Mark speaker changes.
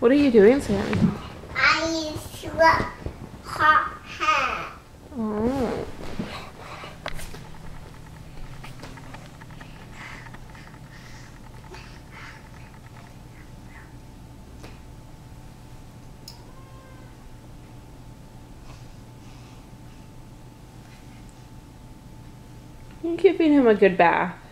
Speaker 1: What are you doing, Sammy?
Speaker 2: I sweat hot hair.
Speaker 1: Oh. You're giving him a good bath.